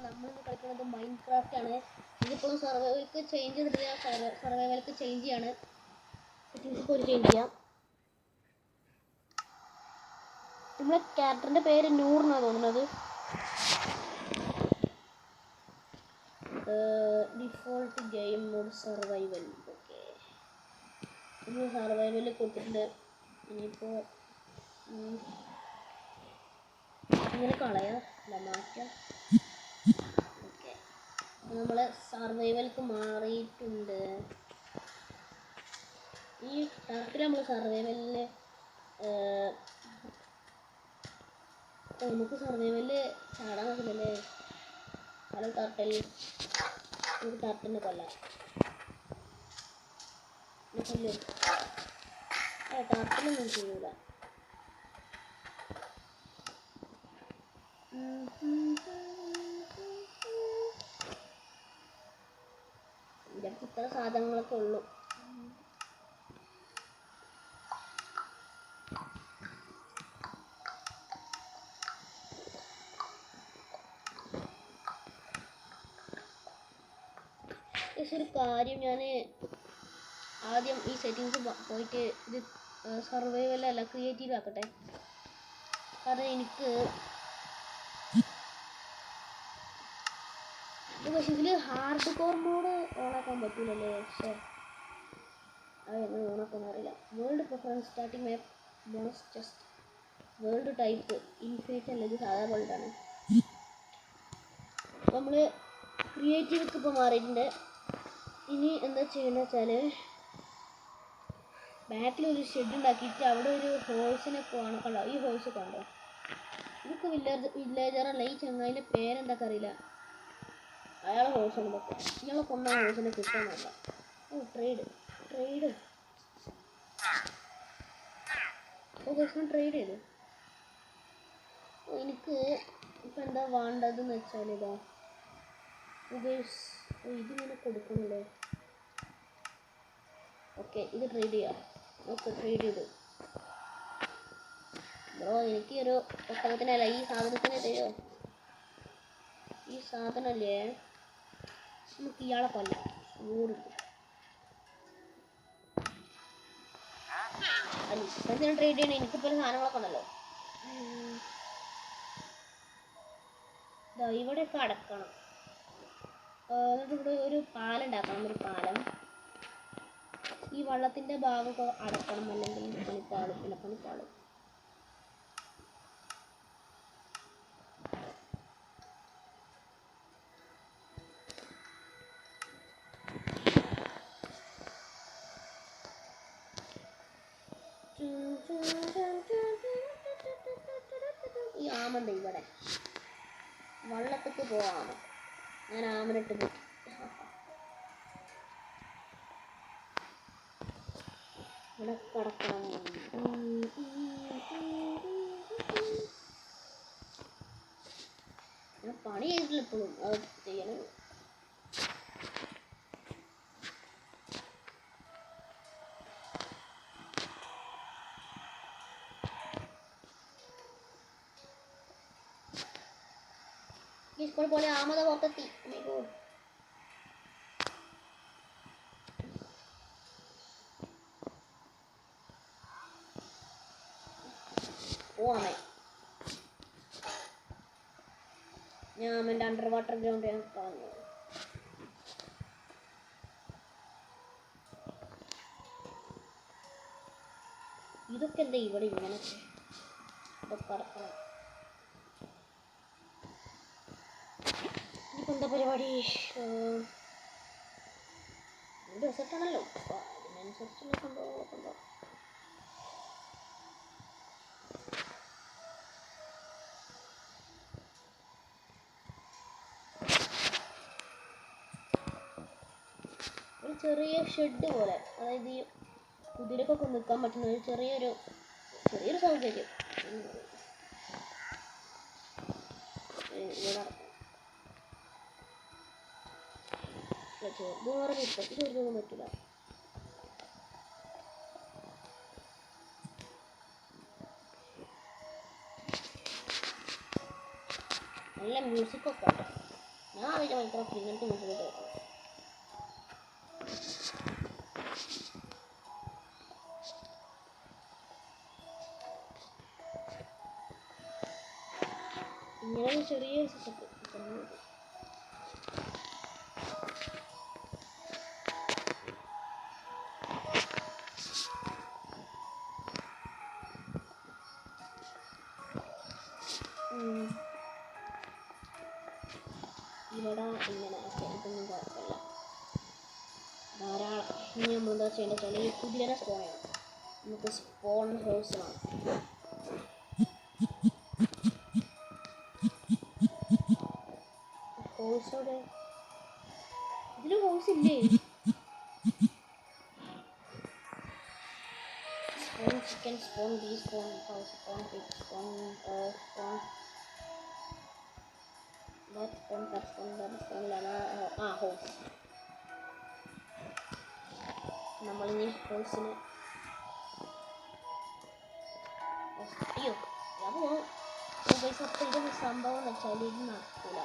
നമ്മളിന്ന് കളിക്കുന്നത് മൈൻക്രാഫ്റ്റ് ആണ്. ഇതിപ്പോൾ സർവൈവൽക്ക് ചേഞ്ച് ചെയ്തിട്ടില്ല. സർവൈവൽക്ക് ചേഞ്ച് ചെയ്യാണ്. സെറ്റിങ്സിപ്പോൾ ഒരു ചേഞ്ച് ചെയ്യാം. നമ്മളെ ക്യാരക്ടറിൻ്റെ പേര് നൂർ എന്നാണ് തോന്നുന്നത്. Default game mode survival. Okay, നമ്മൾ സർവൈവലിൽ കൊടുത്തിട്ടുണ്ട്. ഇനിയിപ്പോൾ ഇങ്ങനെ കളയാം, അല്ല മാറ്റാം. ഓക്കെ, നമ്മൾ സർവൈവൽക്ക് മാറിയിട്ടുണ്ട്. ഈ ടർക്കിൽ നമ്മൾ സർവൈവലിൽ നമുക്ക് സർവൈവലിൽ ചാടാൻ പറ്റില്ലല്ലേ? ഹലോ ടർട്ടിൽ, നമുക്ക് ടർട്ടിനെ കൊല്ലാം. ടർട്ടിലൊന്നും ചെയ്യൂല. എൻ്റെ അടുത്ത് ഇത്ര സാധനങ്ങളൊക്കെ ഉള്ളൂ. ഒരു കാര്യം, ഞാൻ ആദ്യം ഈ സെറ്റിങ്സ് പോയിട്ട് ഇത് സർവൈവലല്ല ക്രിയേറ്റീവ് ആക്കട്ടെ. കാരണം എനിക്ക് പക്ഷേ ഇതിൽ ഹാർഡ് കോർ മോഡ് ഓണാക്കാൻ പറ്റൂലല്ലേ? പക്ഷേ അതെങ്ങനെ ഓണാക്കാൻ അറിയില്ല. World preference starting map bonus chest world type infinite അല്ല, ഇത് സാധാ വേൾഡാണ്. അപ്പോൾ നമ്മൾ ക്രിയേറ്റീവ്ക്ക് ഇപ്പോൾ മാറിയിട്ടുണ്ട്. ഇനി എന്താ ചെയ്യുന്നത് വെച്ചാൽ ബാക്കിലൊരു ഷെഡ് ഉണ്ടാക്കിയിട്ട് അവിടെ ഒരു ഹോഴ്സിനെ കണ്ടോ? ഈ ഹോഴ്സ് കണ്ടോ? ഇതൊക്കെ വില്ലേജറല്ല. ഈ ചങ്ങാതിൻ്റെ പേരെന്തൊക്കെ അറിയില്ല. അയാളെ ഹോഴ്സാണ് ഇതൊക്കെ. ഇയാളെ കൊണ്ട ഹോഴ്സിനെ കിട്ടാനല്ല. ഓ, ട്രേഡ് ട്രേഡ് ചെയ്തു. എനിക്ക് ഇപ്പം എന്താ വേണ്ടതെന്ന് വെച്ചാൽ ഇതാ ഇതിങ്ങനെ കൊടുക്കണല്ലോ. ഓക്കെ, ഇത് ട്രേഡ് ചെയ്യാം. ഓക്കെ, ട്രേഡ് ചെയ്തു. ബ്രോ, എനിക്ക് ഒരു ഒട്ടകത്തിനല്ല, ഈ സാധനത്തിനെ തരുമോ? ഈ സാധനമല്ലേ, നമുക്ക് ഇയാളെ കൊല്ലാം. എന്തിനാണ് ട്രേഡ് ചെയ്യണേ? എനിക്കിപ്പോൾ സാധനങ്ങളൊക്കെ ഉണ്ടല്ലോ. ഇവിടെയൊക്കെ അടക്കണം. എന്നിട്ട് ഇവിടെ ഒരു പാലം ഉണ്ടാക്കണം. ഒരു പാലം ഈ വള്ളത്തിൻ്റെ ഭാഗമൊക്കെ അടക്കണം, അല്ലെങ്കിൽ പണിപ്പാളും. പിന്നെ പണിപ്പാളും ഈ ആമണ്ട ഇവിടെ വള്ളത്തേക്ക് പോവാണ്. ഞാൻ ആമനിട്ട് പോയി. ഇവിടെ കിടക്കണം. ഞാൻ പണി ചെയ്തിട്ടില്ല ഇപ്പോഴും. അത് ചെയ്യണം. സ്കൂൾ പോലെ ആമത പുറത്തെത്തി. ഞാൻ എൻ്റെ അണ്ടർ വാട്ടർ ഗ്രൗണ്ട് ഞാൻ കളഞ്ഞു. ഇതൊക്കെ എന്താ ഇവിടെ ഇങ്ങനെ? ഇതൊക്കെ അടക്കണം. ഇനിയിപ്പോൾ എന്താ പരിപാടി? ഡെസർട്ടാണല്ലോ, അപ്പോൾ അതിനനുസരിച്ചുള്ള സംഭവങ്ങളൊക്കെ ഉണ്ടോ? ഒരു ചെറിയ ഷെഡ് പോലെ, അതായത് ഈ കുതിരക്കൊക്കെ നിൽക്കാൻ പറ്റുന്ന ഒരു ചെറിയൊരു സൗകര്യം ഇവിടെ ചെറുത് പറഞ്ഞ് ഇപ്പത്തി ചെറുതൊന്നും പറ്റില്ല. നല്ല മ്യൂസിക്കൊക്കെ ഉണ്ട്. ഞാൻ അതിൻ്റെ മൈക്രോഫോൺ ഇങ്ങനത്തെ മുകളിൽ നോക്കണം. ഇങ്ങനെ ചെറിയ സെറ്റപ്പ് ഇവിടെ ഇങ്ങനെ ഇതൊന്നും കുഴപ്പമില്ല. ധാരാളം. ഇനി നമ്മൾ എന്താ ചെയ്യേണ്ടത് വെച്ചാൽ ഈ കുതിരനെ സ്പോൺ ചെയ്യണം. നമുക്ക് സ്പോൺ ഹൗസ് വേണം. ഹൗസോടെ ഇതിന് ഹൗസ് ഇല്ലേ? Spawn chicken, spawn beef, spawn house, spawn pig, spawn spawn house. നമ്മളിനി ഹൗസിന് അയ്യോ അത് അപ്പം ഇത് സംഭവം എന്ന് വെച്ചാൽ ഇത് നടക്കൂല.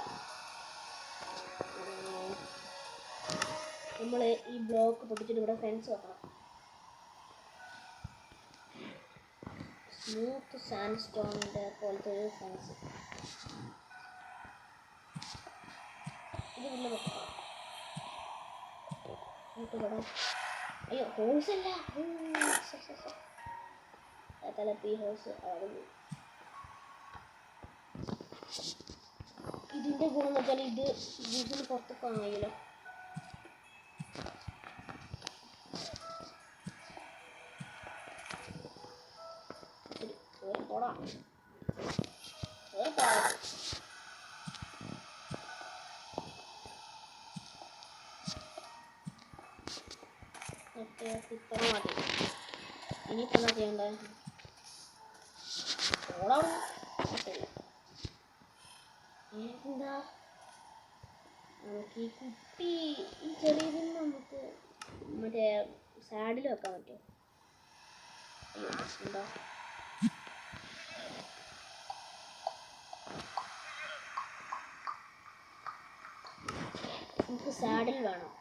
നമ്മൾ ഈ ബ്ലോക്ക് പൊട്ടിച്ചിട്ട് ഇവിടെ ഫെൻസ് വെക്കണം. സ്മൂത്ത് സാൻഡ് സ്റ്റോണിൻ്റെ പോലത്തെ ഒരു ഫെൻസ്. ഇത് വലിയ വെക്കണം. ഇവിടെ അയ്യോ ഹോഴ്സ് അല്ല, തലപ്പി ഹോഴ്സ്. ഇതിൻ്റെ ഗുണം എന്ന് വെച്ചാൽ ഇത് ഇതിന് പുറത്ത് കാണില്ല. പോടാ ഇത്ര മതി. ഇനിയിപ്പോൾ എന്താ ചെയ്യണ്ടേ? ഓടാവും. എന്താ നമുക്ക് ഈ കുട്ടി ഈ ചെറിയതിന് നമുക്ക് മറ്റേ സാഡിൽ വെക്കാൻ പറ്റുമോ? അയ്യോ എന്താ നമുക്ക് സാഡിൽ വേണം.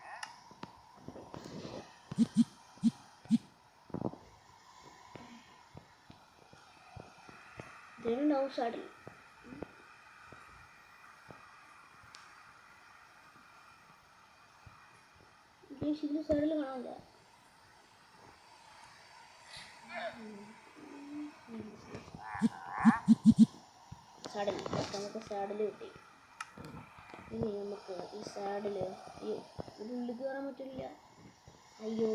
ഇതിനുണ്ടാവും സാഡിൽ. ഇതിൽ സാഡിൽ കാണാനില്ല. സാഡിൽ നമുക്ക് സാഡിൽ കിട്ടി. ഇനി നമുക്ക് ഈ സാഡിൽ ഈ ഉള്ളിൽ കയറാൻ പറ്റില്ല. അയ്യോ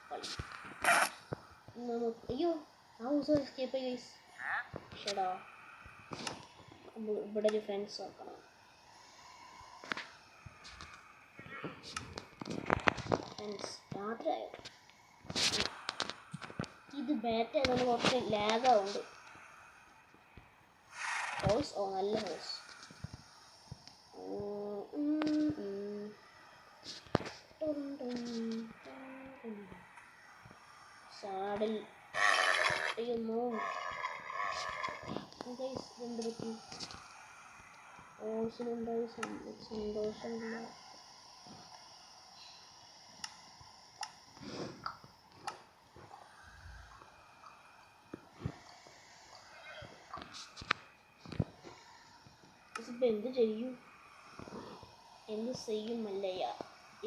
പണി നമുക്ക് അയ്യോ ഹൗസ് എസ്കേപ്പ് ഗൈസ്. ഷടാ ഇവിടെ ഒരു ഫെൻസ് നോക്കണം. ഫെൻസ് രാത്രിയായോ? ഇത് ബാറ്റ് ആയതുകൊണ്ട് കുറച്ച് ലാഗാവുണ്ട്. ഹൗസ് ഓ നല്ല ഹൗസ്. സാഡിൽ അയ്യോ എന്ത് പറ്റി? ഹൗസിനെന്തായി സന്തോഷമില്ല. ഇപ്പം എന്ത് ചെയ്യും? എന്ത് ചെയ്യും മല്ലയ്യ?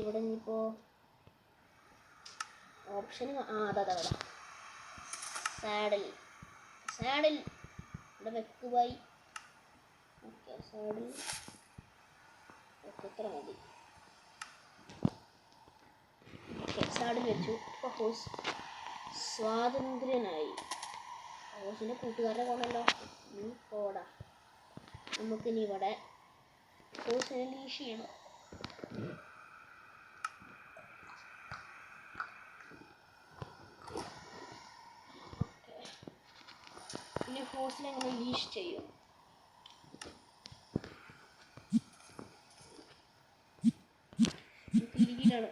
ഇവിടെ ഇനിയിപ്പോൾ ഓപ്ഷൻ അതാ സാഡിൽ ഇവിടെ വെക്കുവായി. ഓക്കെ സാഡിൽ ഓക്കെ എത്ര മതി. ഓക്കെ സാഡിൽ വെച്ചു. ഇപ്പോൾ ഹോസ് സ്വാതന്ത്ര്യനായി. ഹോസിൻ്റെ കൂട്ടുകാരെ കൊണ്ടല്ലോ പോടാ. നമുക്കിനി ഇവിടെ ഹോസിനെ ലീഷ് ചെയ്യണം. ഇനി ഹോസിനെ എങ്ങനെ ലീഷ് ചെയ്യും? ലീഡാണ്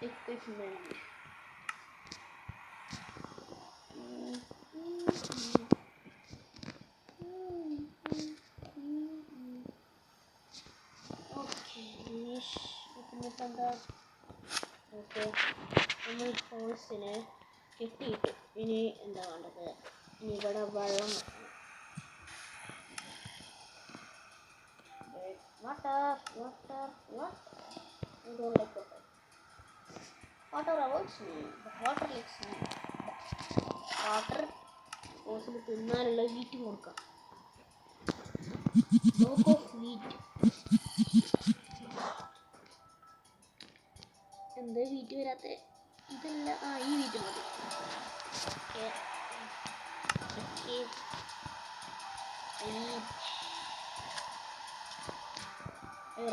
എക്വിപ്മെന്റ്. എന്താ ഓക്കെ നമ്മൾ ഹോഴ്സിനെ കെട്ടിയിട്ടു. ഇനി എന്താ വേണ്ടത്? ഇനി ഇവിടെ വെള്ളം വാട്ടർ വാട്ടർ വാട്ടർ വാട്ടർ ഹോഴ്സിന് തിന്നാനുള്ള വീറ്റും കൊടുക്കാം. എന്താ വീറ്റ് വരാത്ത? ഇതല്ല, ഈ വീറ്റ് മതി.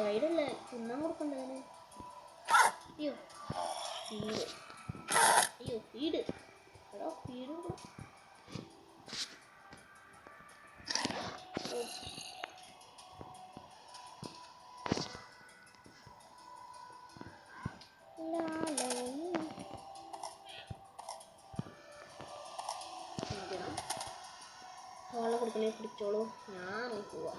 റൈഡല്ലേ തിന്നാൻ കൊടുക്കണ്ടതിന്. അയ്യോ ഫീഡ്, അയ്യോ ഫീഡ്, എടാ ഫീഡ് വെള്ളം കൊടുക്കണേ കുടിച്ചോളൂ. ഞാൻ പോവാ.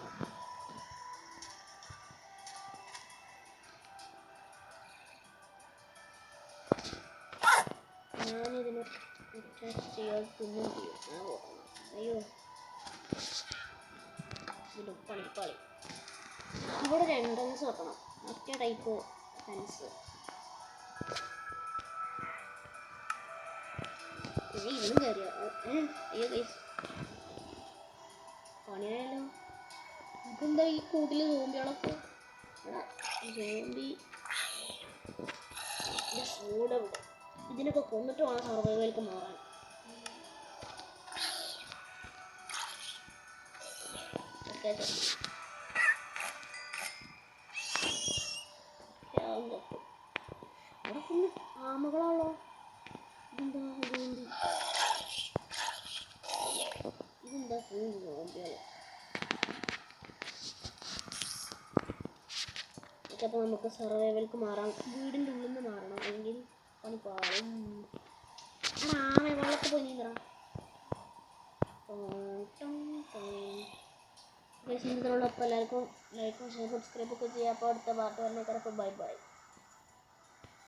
ഞാനിതിനെ ചെയ്യാതെ തിന്നും ചെയ്യും. ഞാൻ പോകണം. അയ്യോ ഇത് പണിപ്പാളി. ഇവിടെ ഒരു എൻട്രൻസ് വെക്കണം, മറ്റേ ടൈപ്പ് ഫെൻസ്. ഇവനും കയറിയ അയ്യോ ഗൈസ് പണിയായാലോ. ഇതെന്താ ഈ കൂട്ടില് സോംബികളൊക്കെ? സോംബി കൂടെ വിടും. ഇതിനൊക്കെ കൊന്നിട്ട് വേണം സർവൈവൽക്ക് മാറാൻ. അവിടെ ഫുള്ള് ആമകളാണല്ലോ. ഇതെന്താ ഫുൾ സോംബികള്. അപ്പോൾ നമുക്ക് സർവൈവൽക്ക് മാറാം. വീടിൻ്റെ ഉള്ളിൽ നിന്ന് മാറണം, എങ്കിൽ പണി പാടും. ആമ വെള്ളത്തിൽ പോയി നീന്തണം. ഇതിലുള്ള എല്ലാവർക്കും ലൈക്കും ഷെയർ സബ്സ്ക്രൈബ് ഒക്കെ ചെയ്യാം. അപ്പോൾ അടുത്ത പാർട്ട് വന്നേക്കാരൊക്കെ ബൈ ബൈ.